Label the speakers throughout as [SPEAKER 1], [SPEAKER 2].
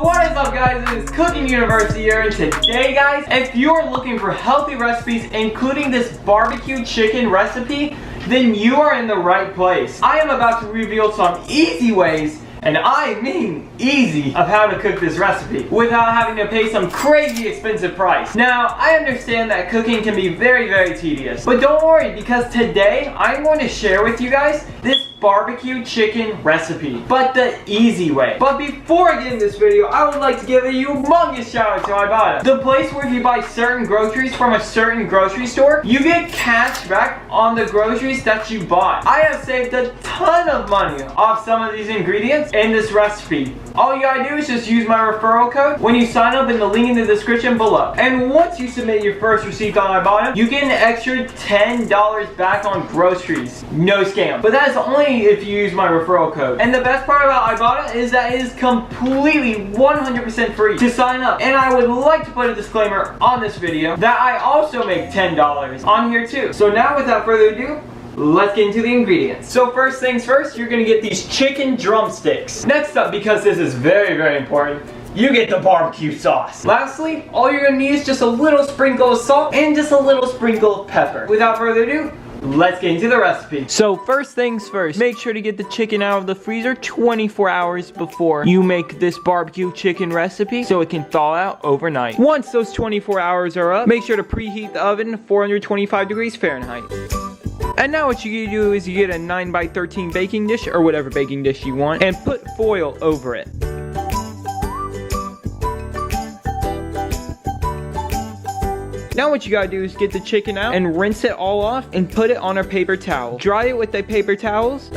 [SPEAKER 1] What is up, guys? It is Cooking University here, and today, guys, if you're looking for healthy recipes, including this barbecue chicken recipe, then you are in the right place. I am about to reveal some easy ways, and I mean easy, of how to cook this recipe without having to pay some crazy expensive price. Now, I understand that cooking can be very, very tedious, but don't worry, because today I'm going to share with you guys this barbecue chicken recipe, but the easy way. But before I get in this video, I would like to give a humongous shout out to Ibotta, the place where if you buy certain groceries from a certain grocery store, you get cash back on the groceries that you bought. I have saved a ton of money off some of these ingredients in this recipe. All you gotta do is just use my referral code when you sign up in the link in the description below. And once you submit your first receipt on Ibotta, you get an extra $10 back on groceries. No scam. But that is only if you use my referral code. And the best part about Ibotta is that it is completely 100% free to sign up. And I would like to put a disclaimer on this video that I also make $10 on here too. So now, without further ado, let's get into the ingredients. So first things first, you're gonna get these chicken drumsticks. Next up, because this is very, very important, you get the barbecue sauce. Lastly, all you're gonna need is just a little sprinkle of salt and just a little sprinkle of pepper. Without further ado, let's get into the recipe. So first things first, make sure to get the chicken out of the freezer 24 hours before you make this barbecue chicken recipe so it can thaw out overnight. Once those 24 hours are up, make sure to preheat the oven to 425 degrees Fahrenheit. And now what you do is you get a 9x13 baking dish, or whatever baking dish you want, and put foil over it. Now what you gotta do is get the chicken out and rinse it all off and put it on a paper towel. Dry it with the paper towels.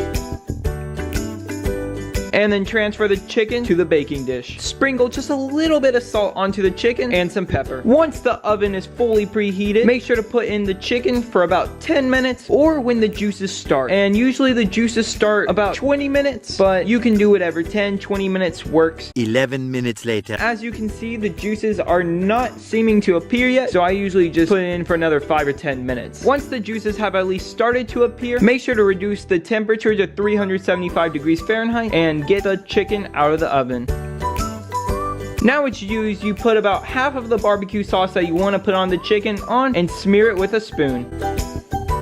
[SPEAKER 1] And then transfer the chicken to the baking dish. Sprinkle just a little bit of salt onto the chicken and some pepper. Once the oven is fully preheated, make sure to put in the chicken for about 10 minutes or when the juices start. And usually the juices start about 20 minutes, but you can do whatever, 10, 20 minutes works.
[SPEAKER 2] 11 minutes later.
[SPEAKER 1] As you can see, the juices are not seeming to appear yet, so I usually just put it in for another 5 or 10 minutes. Once the juices have at least started to appear, make sure to reduce the temperature to 375 degrees Fahrenheit and get the chicken out of the oven. Now what you do is you put about half of the barbecue sauce that you want to put on the chicken on and smear it with a spoon.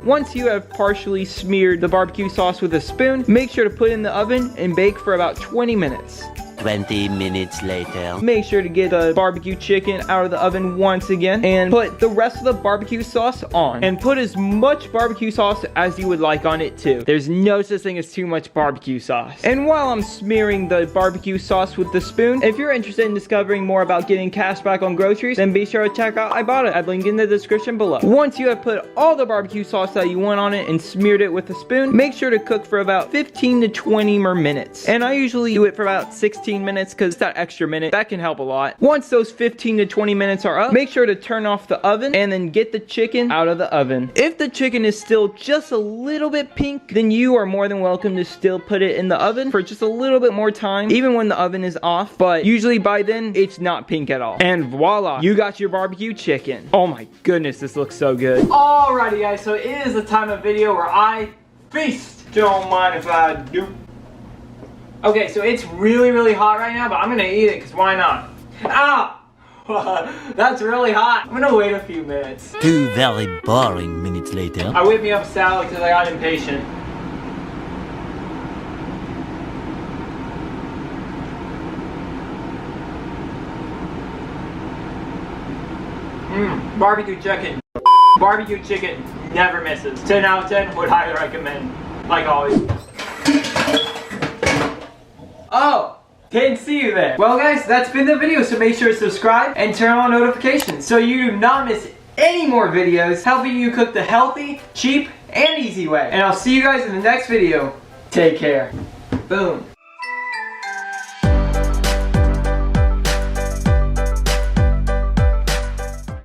[SPEAKER 1] Once you have partially smeared the barbecue sauce with a spoon, make sure to put it in the oven and bake for about 20 minutes.
[SPEAKER 2] 20 minutes later.
[SPEAKER 1] Make sure to get the barbecue chicken out of the oven once again and put the rest of the barbecue sauce on. And put as much barbecue sauce as you would like on it too. There's no such thing as too much barbecue sauce. And while I'm smearing the barbecue sauce with the spoon, if you're interested in discovering more about getting cash back on groceries, then be sure to check out Ibotta at link in the description below. Once you have put all the barbecue sauce that you want on it and smeared it with a spoon, make sure to cook for about 15 to 20 more minutes. And I usually do it for about 16 minutes because that extra minute, that can help a lot. Once those 15 to 20 minutes are up, make sure to turn off the oven and then get the chicken out of the oven. If the chicken is still just a little bit pink, then you are more than welcome to still put it in the oven for just a little bit more time, even when the oven is off, but usually by then, it's not pink at all. And voila, you got your barbecue chicken. Oh my goodness, this looks so good. Alrighty guys, so it is the time of video where I feast. Don't mind if I do. Okay, so it's really, really hot right now, but I'm gonna eat it, because why not? Ah! That's really hot. I'm gonna wait a few minutes.
[SPEAKER 2] 2 very boring minutes later.
[SPEAKER 1] I whipped me up salad because I got impatient. Barbecue chicken. Barbecue chicken never misses. 10 out of 10 would highly recommend. Like always. Oh, didn't see you there. Well guys, that's been the video, so make sure to subscribe and turn on notifications so you do not miss any more videos helping you cook the healthy, cheap, and easy way. And I'll see you guys in the next video. Take care. Boom.